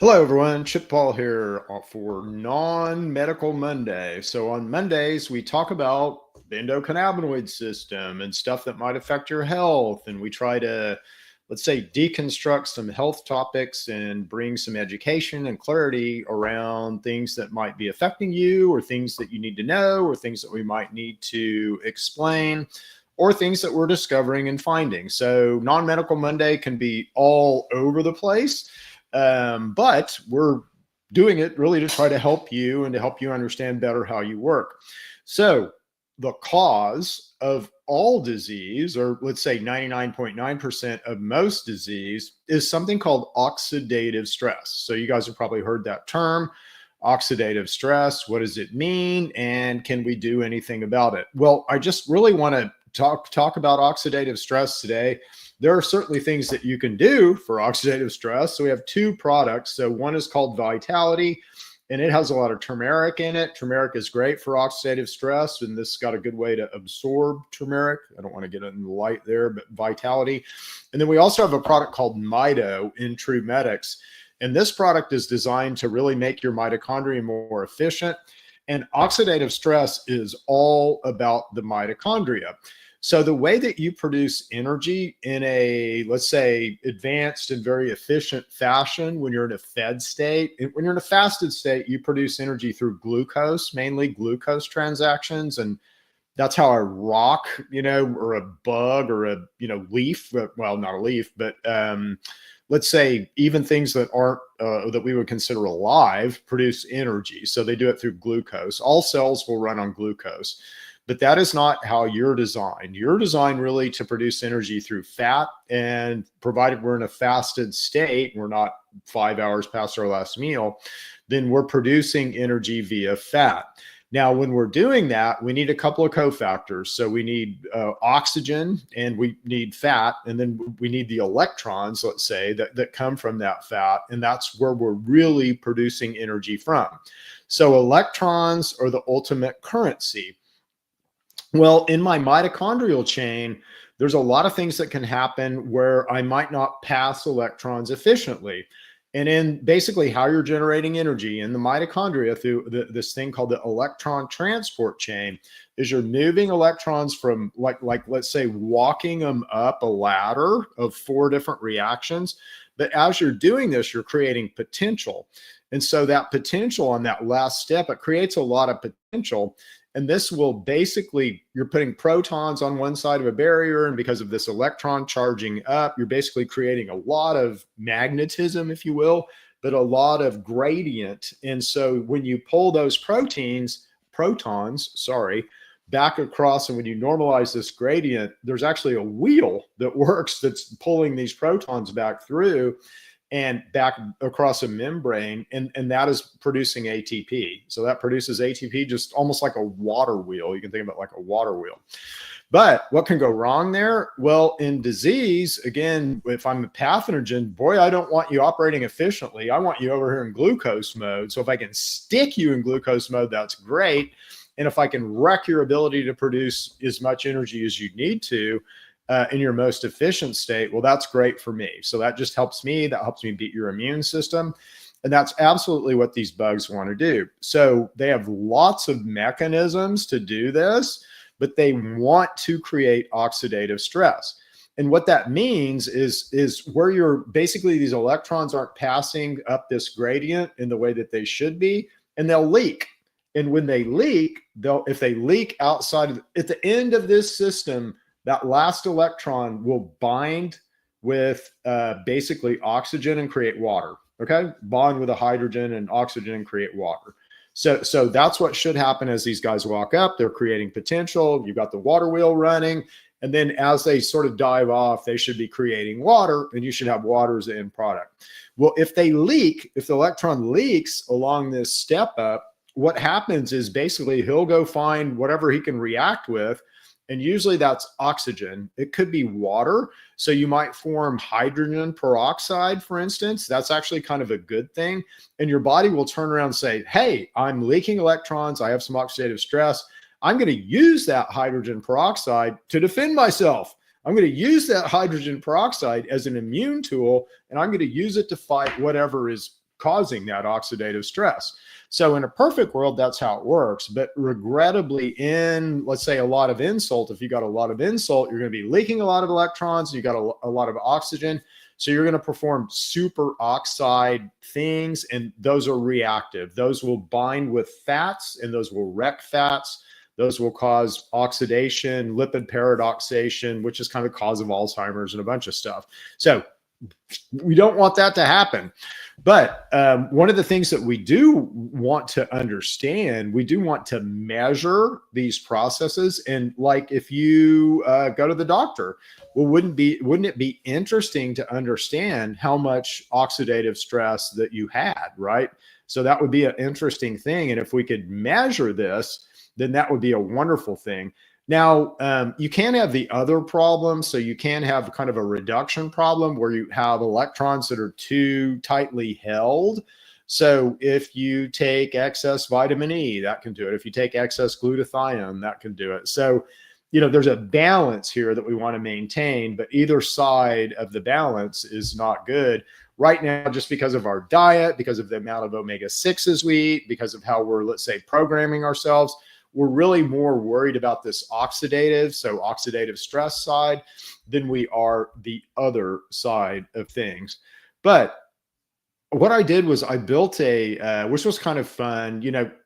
Hello, everyone. Chip Paul here for Non-Medical Monday. So on Mondays, we talk about the endocannabinoid system and stuff that might affect your health. And we try to, let's say, deconstruct some health topics and bring some education and clarity around things that might be affecting you or things that you need to know or things that we might need to explain or things that we're discovering and finding. So Non-Medical Monday can be all over the place. But we're doing it really to try to help you and to help you understand better how you work. So the cause of all disease, or let's say 99.9% of most disease, is something called oxidative stress. So you guys have probably heard that term, oxidative stress. What does it mean? And can we do anything about it? Well, I just really want to talk about oxidative stress today. There are certainly things that you can do for oxidative stress. So we have two products. So one is called Vitality, and it has a lot of turmeric in it. Turmeric is great for oxidative stress, and this has got a good way to absorb turmeric. I don't want to get in the light there, but Vitality. And then we also have a product called Mito in True Medics. And this product is designed to really make your mitochondria more efficient. And oxidative stress is all about the mitochondria. So the way that you produce energy in a, let's say, advanced and very efficient fashion when you're in a fed state, when you're in a fasted state, you produce energy through glucose, mainly glucose transactions. And that's how a rock, or a bug or a, leaf, well, not a leaf, but let's say even things that aren't, that we would consider alive produce energy. So they do it through glucose. All cells will run on glucose. But that is not how you're designed. You're designed really to produce energy through fat, and provided we're in a fasted state, we're not 5 hours past our last meal, then we're producing energy via fat. Now, when we're doing that, we need a couple of cofactors. So we need oxygen and we need fat, and then we need the electrons, let's say, that come from that fat, and that's where we're really producing energy from. So electrons are the ultimate currency. Well, in my mitochondrial chain, there's a lot of things that can happen where I might not pass electrons efficiently. And in basically how you're generating energy in the mitochondria through this thing called the electron transport chain is you're moving electrons from like let's say walking them up a ladder of 4 different reactions. But as you're doing this, you're creating potential. And so that potential on that last step, it creates a lot of potential. And this will basically, you're putting protons on one side of a barrier, and because of this electron charging up, you're basically creating a lot of magnetism, if you will, but a lot of gradient. And so when you pull those protons, back across, and when you normalize this gradient, there's actually a wheel that works that's pulling these protons back through and back across a membrane, and that is producing ATP. So that produces ATP just almost like a water wheel. You can think of it like a water wheel. But what can go wrong there? Well, in disease, again, if I'm a pathogen, boy, I don't want you operating efficiently. I want you over here in glucose mode. So if I can stick you in glucose mode, that's great. And if I can wreck your ability to produce as much energy as you need to, in your most efficient state, well, that's great for me. So that just helps me. That helps me beat your immune system. And that's absolutely what these bugs want to do. So they have lots of mechanisms to do this, but they want to create oxidative stress. And what that means is where you're basically, these electrons aren't passing up this gradient in the way that they should be, and they'll leak. And when they leak, if they leak outside at the end of this system, that last electron will bind with basically oxygen and create water. Okay, bond with a hydrogen and oxygen and create water. So that's what should happen as these guys walk up. They're creating potential. You've got the water wheel running, and then as they sort of dive off, they should be creating water, and you should have water as the end product. Well, if they leak, if the electron leaks along this step up, what happens is basically he'll go find whatever he can react with. And usually that's oxygen. It could be water. So you might form hydrogen peroxide, for instance. That's actually kind of a good thing. And your body will turn around and say, hey, I'm leaking electrons. I have some oxidative stress. I'm going to use that hydrogen peroxide to defend myself. I'm going to use that hydrogen peroxide as an immune tool, and I'm going to use it to fight whatever is causing that oxidative stress. So in a perfect world, that's how it works. But regrettably, in, let's say, a lot of insult, if you got a lot of insult, you're going to be leaking a lot of electrons, you got a lot of oxygen. So you're going to perform superoxide things, and those are reactive. Those will bind with fats, and those will wreck fats. Those will cause oxidation, lipid paradoxation, which is kind of the cause of Alzheimer's and a bunch of stuff. So we don't want that to happen. But one of the things that we do want to understand, we do want to measure these processes. And like if you go to the doctor, well, wouldn't it be interesting to understand how much oxidative stress that you had, right? So that would be an interesting thing. And if we could measure this, then that would be a wonderful thing. Now, you can have the other problem. So you can have kind of a reduction problem where you have electrons that are too tightly held. So if you take excess vitamin E, that can do it. If you take excess glutathione, that can do it. So, there's a balance here that we want to maintain, but either side of the balance is not good. Right now, just because of our diet, because of the amount of omega-6s we eat, because of how we're, let's say, programming ourselves, we're really more worried about this oxidative stress side than we are the other side of things. But what I did was I built which was kind of fun,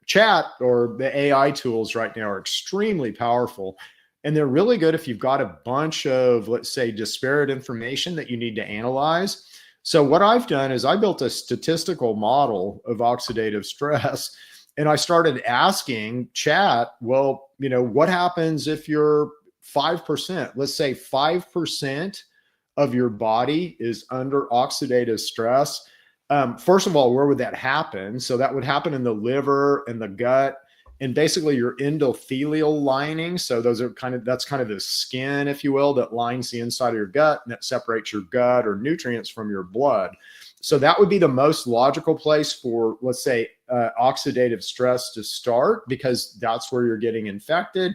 chat or the AI tools right now are extremely powerful. And they're really good if you've got a bunch of, let's say, disparate information that you need to analyze. So what I've done is I built a statistical model of oxidative stress. And I started asking chat, well, what happens if you're 5%? Let's say 5% of your body is under oxidative stress. First of all, where would that happen? So that would happen in the liver and the gut and basically your endothelial lining. So that's kind of the skin, if you will, that lines the inside of your gut and that separates your gut or nutrients from your blood. So that would be the most logical place for, let's say, oxidative stress to start, because that's where you're getting infected.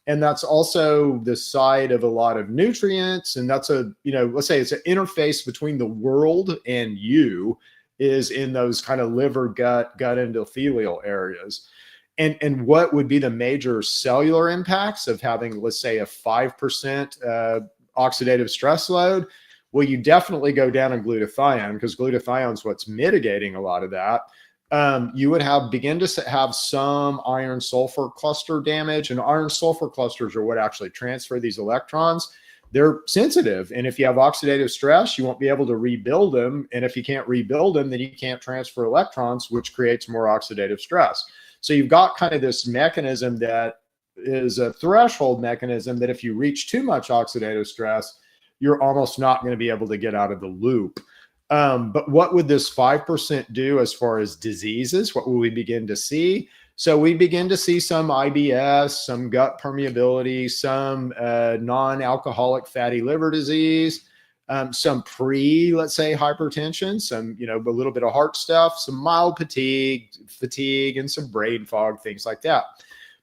And that's also the site of a lot of nutrients. And that's let's say it's an interface between the world and you is in those kind of liver, gut endothelial areas. And what would be the major cellular impacts of having, let's say, a 5% oxidative stress load? Well, you definitely go down in glutathione, because glutathione is what's mitigating a lot of that. You would begin to have some iron sulfur cluster damage, and iron sulfur clusters are what actually transfer these electrons. They're sensitive. And if you have oxidative stress, you won't be able to rebuild them. And if you can't rebuild them, then you can't transfer electrons, which creates more oxidative stress. So you've got kind of this mechanism that is a threshold mechanism that if you reach too much oxidative stress, you're almost not going to be able to get out of the loop. But what would this 5% do as far as diseases? What will we begin to see? So we begin to see some IBS, some gut permeability, some non-alcoholic fatty liver disease, some let's say, hypertension, some, a little bit of heart stuff, some mild fatigue, and some brain fog, things like that.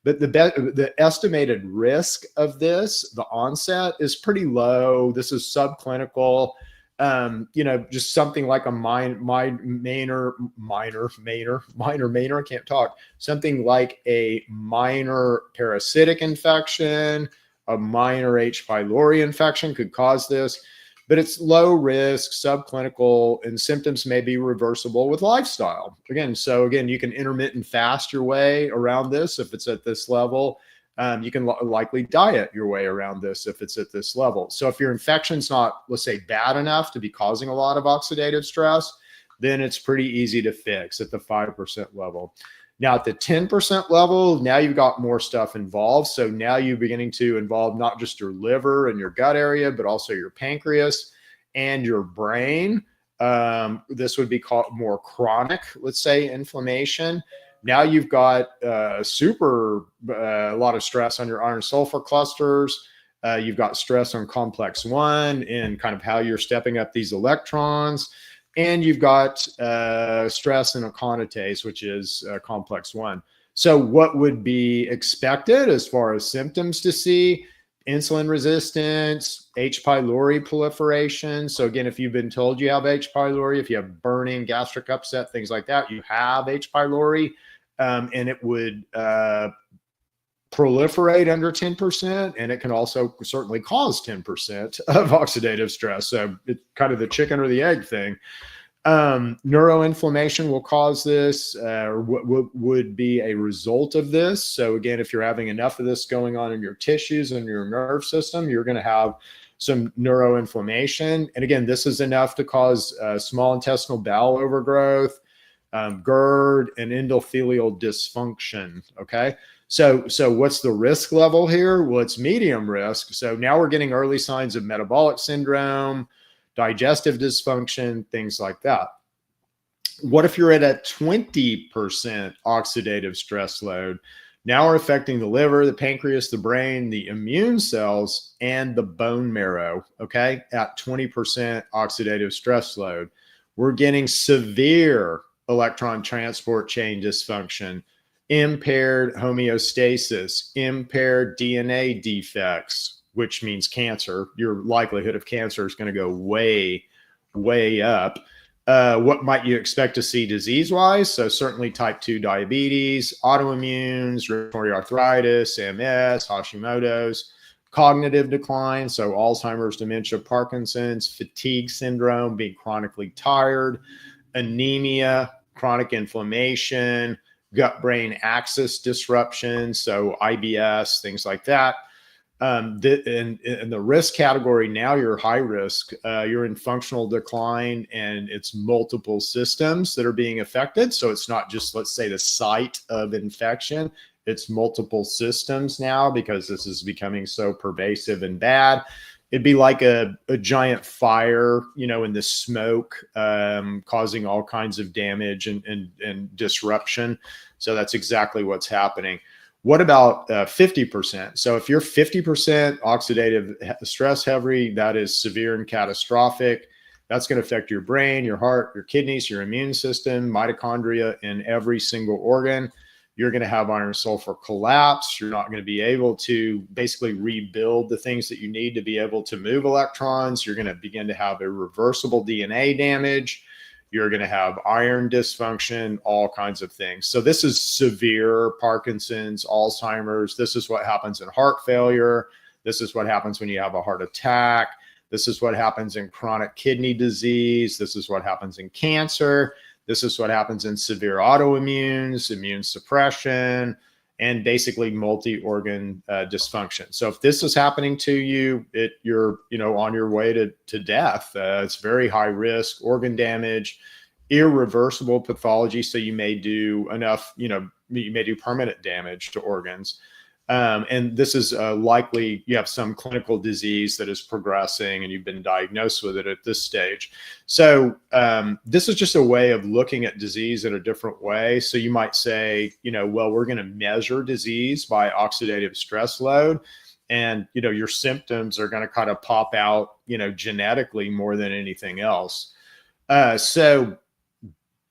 But the estimated risk of this, the onset, is pretty low. This is subclinical. Just something like a minor, I can't talk. Something like a minor parasitic infection, a minor H. pylori infection could cause this. But it's low risk, subclinical, and symptoms may be reversible with lifestyle. Again, you can intermittent fast your way around this if it's at this level. You can likely diet your way around this if it's at this level. So if your infection's not, let's say, bad enough to be causing a lot of oxidative stress, then it's pretty easy to fix at the 5% level. Now at the 10% level, now you've got more stuff involved. So now you're beginning to involve not just your liver and your gut area, but also your pancreas and your brain. This would be called more chronic, let's say, inflammation. Now you've got a lot of stress on your iron sulfur clusters. You've got stress on complex 1 and kind of how you're stepping up these electrons. And you've got stress in aconitase, which is complex 1. So what would be expected as far as symptoms to see? insulin resistance, H. pylori proliferation. So again, if you've been told you have H. pylori, if you have burning, gastric upset, things like that, you have H. pylori, and it would proliferate under 10%, and it can also certainly cause 10% of oxidative stress. So it's kind of the chicken or the egg thing. Neuroinflammation will cause this, or what would be a result of this. So again, if you're having enough of this going on in your tissues and your nerve system, you're going to have some neuroinflammation. And again, this is enough to cause small intestinal bowel overgrowth, GERD, and endothelial dysfunction. Okay. So what's the risk level here? Well, it's medium risk. So now we're getting early signs of metabolic syndrome, digestive dysfunction, things like that. What if you're at a 20% oxidative stress load? Now we're affecting the liver, the pancreas, the brain, the immune cells, and the bone marrow, okay, at 20% oxidative stress load. We're getting severe electron transport chain dysfunction, impaired homeostasis, impaired DNA defects, which means cancer. Your likelihood of cancer is going to go way, way up. What might you expect to see disease-wise? So certainly type 2 diabetes, autoimmunes, rheumatoid arthritis, MS, Hashimoto's, cognitive decline, so Alzheimer's, dementia, Parkinson's, fatigue syndrome, being chronically tired, anemia, chronic inflammation, gut-brain axis disruption, so IBS, things like that. In the risk category, now you're high risk, you're in functional decline, and it's multiple systems that are being affected. So it's not just, let's say, the site of infection, it's multiple systems now, because this is becoming so pervasive and bad. It'd be like a giant fire, you know, in the smoke, causing all kinds of damage and disruption. So that's exactly what's happening. What about 50%? So if you're 50% oxidative stress heavy, that is severe and catastrophic. That's going to affect your brain, your heart, your kidneys, your immune system, mitochondria in every single organ. You're going to have iron sulfur collapse. You're not going to be able to basically rebuild the things that you need to be able to move electrons. You're going to begin to have irreversible DNA damage. You're going to have iron dysfunction, all kinds of things. So this is severe Parkinson's, Alzheimer's. This is what happens in heart failure. This is what happens when you have a heart attack. This is what happens in chronic kidney disease. This is what happens in cancer. This is what happens in severe autoimmunes, immune suppression, and basically multi-organ dysfunction. So if this is happening to you, you're on your way to death. It's very high risk, organ damage, irreversible pathology. So you may do you may do permanent damage to organs. And this is likely you have some clinical disease that is progressing and you've been diagnosed with it at this stage. So this is just a way of looking at disease in a different way. So you might say, well, we're going to measure disease by oxidative stress load. And, your symptoms are going to kind of pop out, genetically more than anything else. So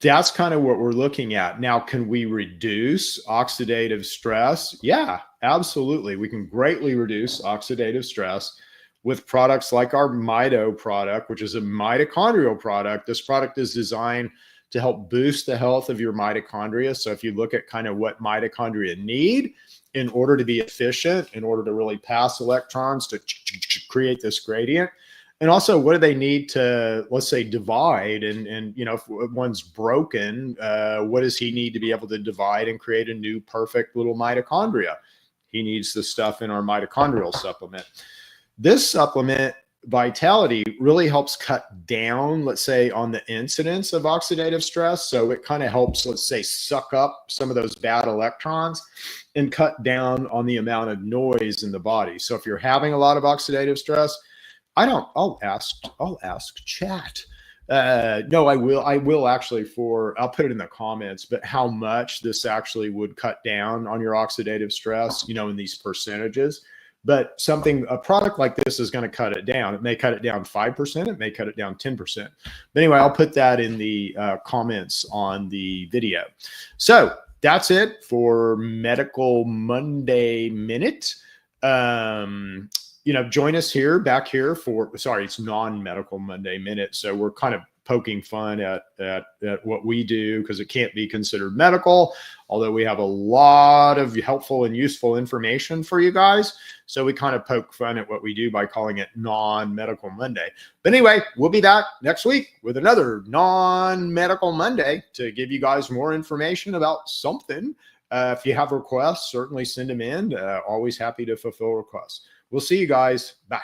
that's kind of what we're looking at. Now, can we reduce oxidative stress? Yeah, absolutely. We can greatly reduce oxidative stress with products like our Mito product, which is a mitochondrial product. This product is designed to help boost the health of your mitochondria. So if you look at kind of what mitochondria need in order to be efficient, in order to really pass electrons to create this gradient, and also, what do they need to, let's say, divide? And if one's broken, what does he need to be able to divide and create a new perfect little mitochondria? He needs the stuff in our mitochondrial supplement. This supplement, Vitality, really helps cut down, let's say, on the incidence of oxidative stress. So it kind of helps, let's say, suck up some of those bad electrons and cut down on the amount of noise in the body. So if you're having a lot of oxidative stress, I'll ask chat. No, I will actually I'll put it in the comments, but how much this actually would cut down on your oxidative stress, in these percentages. But a product like this is going to cut it down. It may cut it down 5%. It may cut it down 10%. But anyway, I'll put that in the comments on the video. So that's it for Medical Monday Minute. join us here, back here for, sorry, it's non-medical Monday Minute. So we're kind of poking fun at what we do because it can't be considered medical, although we have a lot of helpful and useful information for you guys. So we kind of poke fun at what we do by calling it non-medical Monday. But anyway, we'll be back next week with another non-medical Monday to give you guys more information about something. If you have requests, certainly send them in. Always happy to fulfill requests. We'll see you guys. Bye.